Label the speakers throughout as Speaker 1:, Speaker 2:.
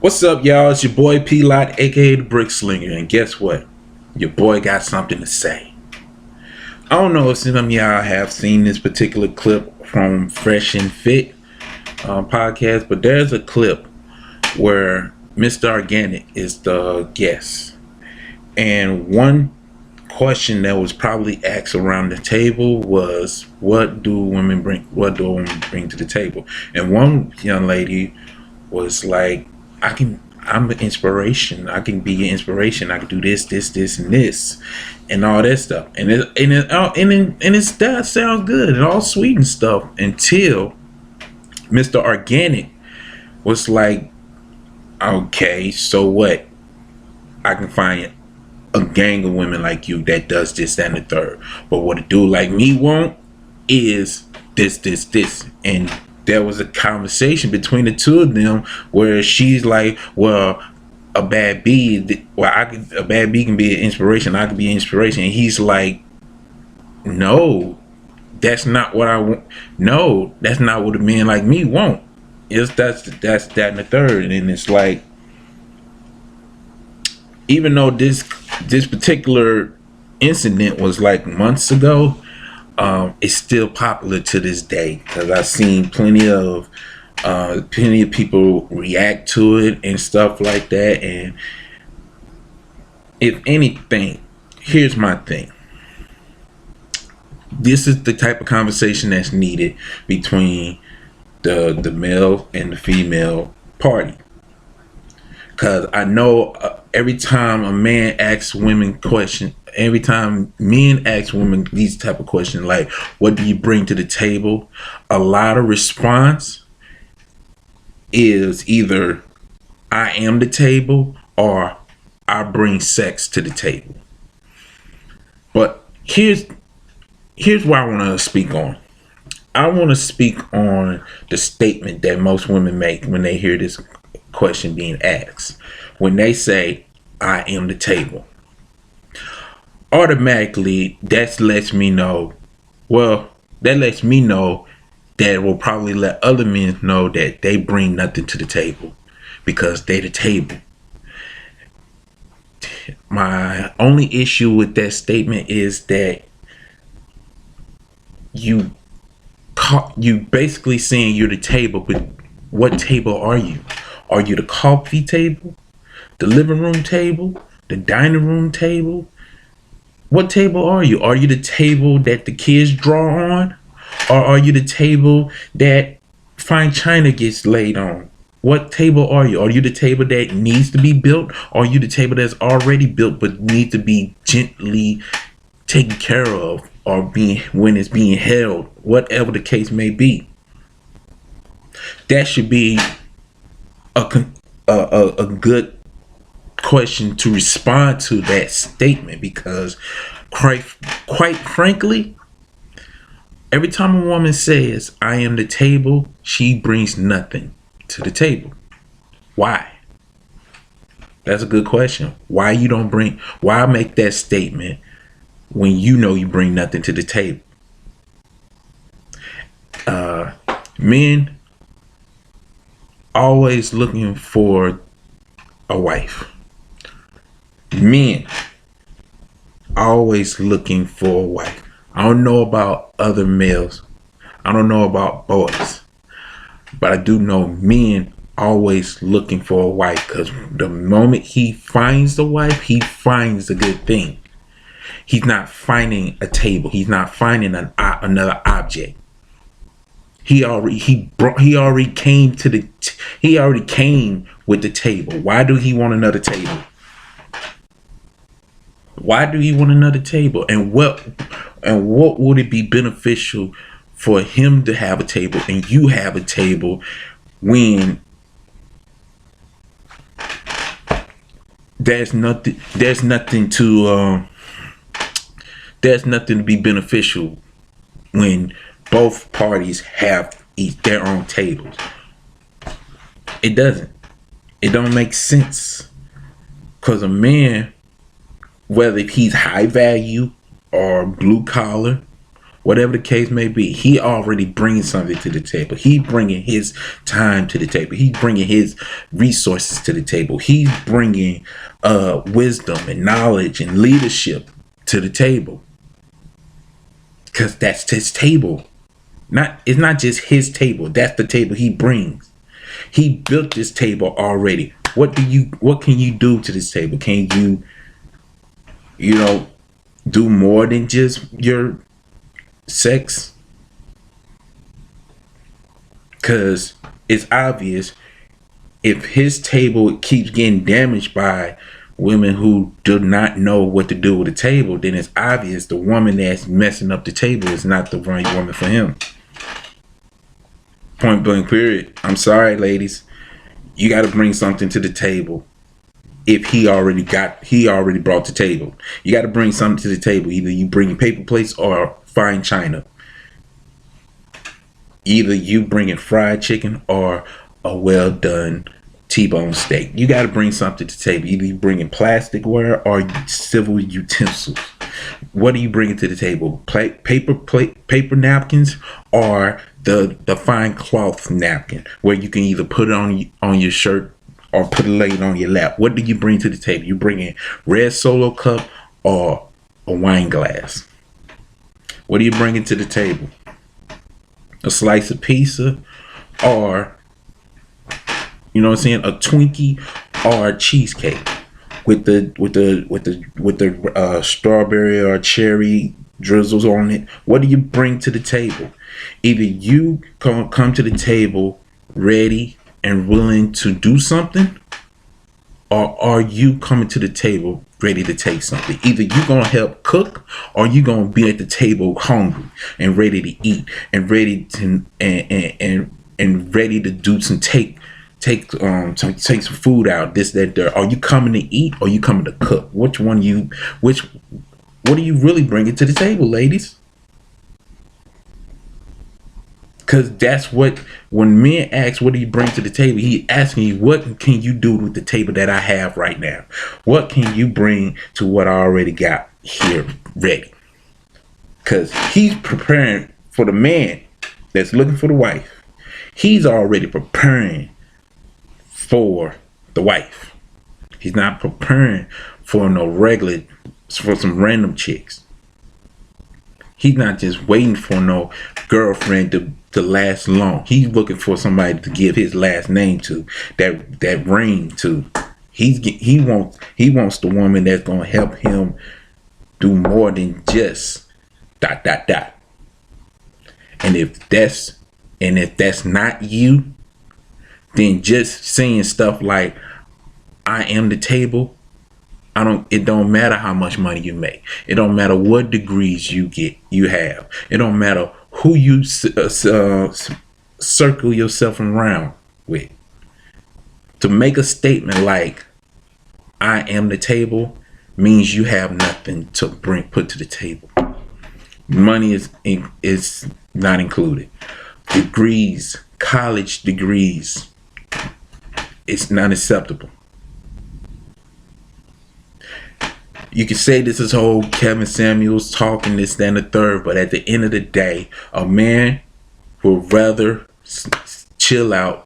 Speaker 1: What's up, y'all? It's your boy P Lot, aka the Brick Slinger, and guess what? Your boy got something to say. I don't know if some of y'all have seen this particular clip from Fresh and Fit podcast, but there's a clip where Mr. Organic is the guest, and one question that was probably asked around the table was, "What do women bring? What do women bring to the table?" And one young lady was like, I'm an inspiration. I can be an inspiration. I can do this, and this, and all that stuff. That sounds good and all sweet and stuff until Mr. Organic was like, okay, so what? I can find a gang of women like you that does this, that, and the third. But what a dude like me won't is this. And there was a conversation between the two of them where she's like, well, a bad bee can be an inspiration. I can be an inspiration. And he's like, no, that's not what I want. No, that's not what a man like me want. It's that's that, and the third. And it's like, even though this particular incident was like months ago, it's still popular to this day because I've seen plenty of people react to it and stuff like that. And if anything, here's my thing: this is the type of conversation that's needed between the male and the female party. Because I know every time a man asks women questions, every time men ask women these type of questions, like, what do you bring to the table? A lot of response is either I am the table or I bring sex to the table. But here's what I want to speak on. I want to speak on the statement that most women make when they hear this question being asked. When they say, I am the table, automatically that lets me know that will probably let other men know that they bring nothing to the table because they the table. My only issue with that statement is that you basically saying you're the table, but what table are you? Are you the coffee table, the living room table, the dining room table? What table are you? Are you the table that the kids draw on? Or are you the table that fine china gets laid on? What table are you? Are you the table that needs to be built? Or are you the table that's already built but needs to be gently taken care of or when it's being held? Whatever the case may be. That should be a good question to respond to that statement, because quite frankly, every time a woman says I am the table, she brings nothing to the table. Why? That's a good question. Why make that statement when you know you bring nothing to the table? Men always looking for a wife. Men always looking for a wife. I don't know about other males. I don't know about boys. But I do know men always looking for a wife, because the moment he finds the wife, he finds a good thing. He's not finding a table. He's not finding another object. He already came with the table. Why do he want another table? Why do he want another table? And what would it be beneficial for him to have a table and you have a table when there's nothing to be beneficial when both parties have their own tables? It doesn't. It don't make sense. Because a man, whether he's high value or blue collar whatever the case may be. He already brings something to the table. He bringing his time to the table. He's bringing his resources to the table. He's bringing wisdom and knowledge and leadership to the table, because that's his table. It's not just his table. That's the table he brings. He built this table already. What can you do to this table? Can you do more than just your sex? Because it's obvious, if his table keeps getting damaged by women who do not know what to do with the table, then it's obvious the woman that's messing up the table is not the right woman for him. Point blank, period. I'm sorry, ladies. You got to bring something to the table. If he already brought the table. You got to bring something to the table. Either you bring paper plates or fine china. Either you bringing fried chicken or a well done T-bone steak. You got to bring something to the table. Either you bringing plasticware or civil utensils. What are you bringing to the table? Paper napkins, or the fine cloth napkin where you can either put it on your shirt or put it laid on your lap. What do you bring to the table? You bring in red Solo cup or a wine glass. What are you bringing to the table? A slice of pizza, or a Twinkie or a cheesecake with the strawberry or cherry drizzles on it. What do you bring to the table? Either you come to the table ready and willing to do something, or are you coming to the table ready to take something? Either you gonna help cook, or you gonna be at the table hungry and ready to eat and ready to and ready to do some take some food out, this, that, there. Are you coming to eat, or are you coming to cook? What are you really bringing to the table, ladies? Because that's when men ask, what do you bring to the table? He asking you, what can you do with the table that I have right now? What can you bring to what I already got here ready? Because he's preparing for the man that's looking for the wife. He's already preparing for the wife. He's not preparing for some random chicks. He's not just waiting for no girlfriend to last long. He's looking for somebody to give his last name to, that ring to. He wants the woman that's gonna help him do more than just ... And if that's not you, then just saying stuff like, I am the table. It don't matter how much money you make. It don't matter what degrees you have. It don't matter who you circle yourself around with. To make a statement like, I am the table, means you have nothing to put to the table. Money is not included. Degrees, college degrees, it's not acceptable. You can say this is whole Kevin Samuels talking this, that, and the third, but at the end of the day, a man would rather chill out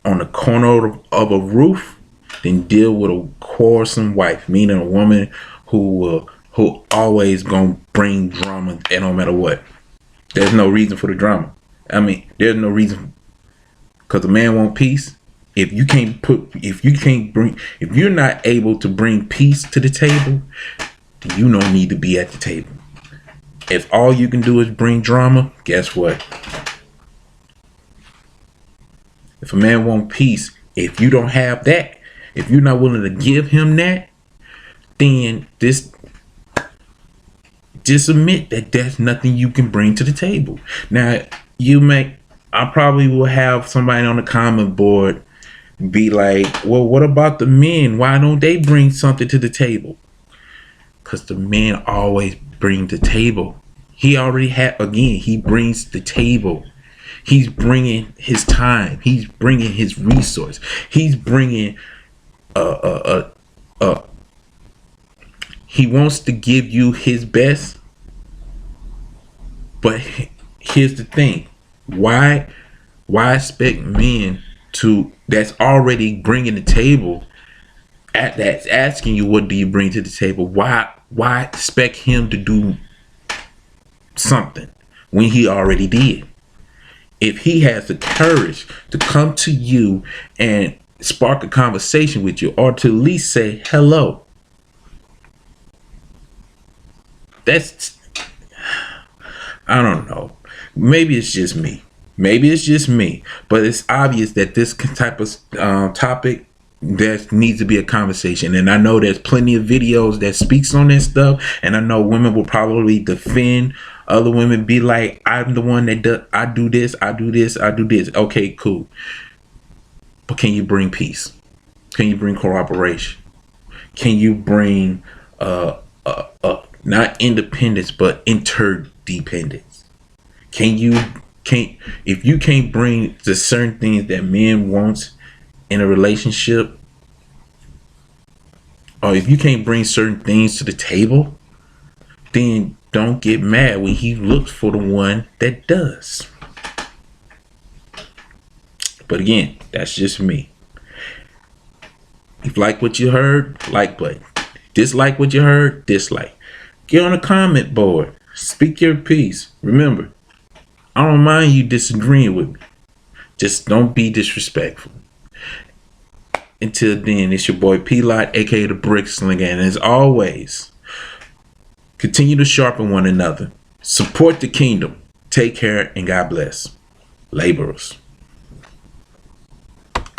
Speaker 1: on the corner of a roof than deal with a quarrelsome wife, meaning a woman who always gonna bring drama, and no matter what. There's no reason for the drama. I mean, there's no reason, because a man want peace. If you're not able to bring peace to the table, then you don't need to be at the table. If all you can do is bring drama, guess what? If a man wants peace, if you don't have that, if you're not willing to give him that, then just admit that there's nothing you can bring to the table. Now, I probably will have somebody on the comment board be like, well, what about the men? Why don't they bring something to the table? Because the men always bring the table. He brings the table. He's bringing his time. He's bringing his resource. He's bringing he wants to give you his best, But here's the thing: why expect men to that's already bringing the table that's asking you what do you bring to the table? Why expect him to do something when he already did? If he has the courage to come to you and spark a conversation with you, or to at least say hello, that's, I don't know. Maybe it's just me. Maybe it's just me. But it's obvious that this type of topic, there needs to be a conversation. And I know there's plenty of videos that speaks on this stuff. And I know women will probably defend other women, be like, I'm the one that does, I do this, I do this, I do this. Okay, cool. But can you bring peace? Can you bring cooperation? Can you bring not independence but interdependence? If you can't bring the certain things that men want in a relationship, or if you can't bring certain things to the table, then don't get mad when he looks for the one that does. But again, that's just me. If you like what you heard, like button. Dislike what you heard, dislike. Get on the comment board. Speak your piece. Remember, I don't mind you disagreeing with me. Just don't be disrespectful. Until then, it's your boy P-Lot, aka the Brick Slinger. And as always, continue to sharpen one another. Support the kingdom. Take care and God bless. Laborers.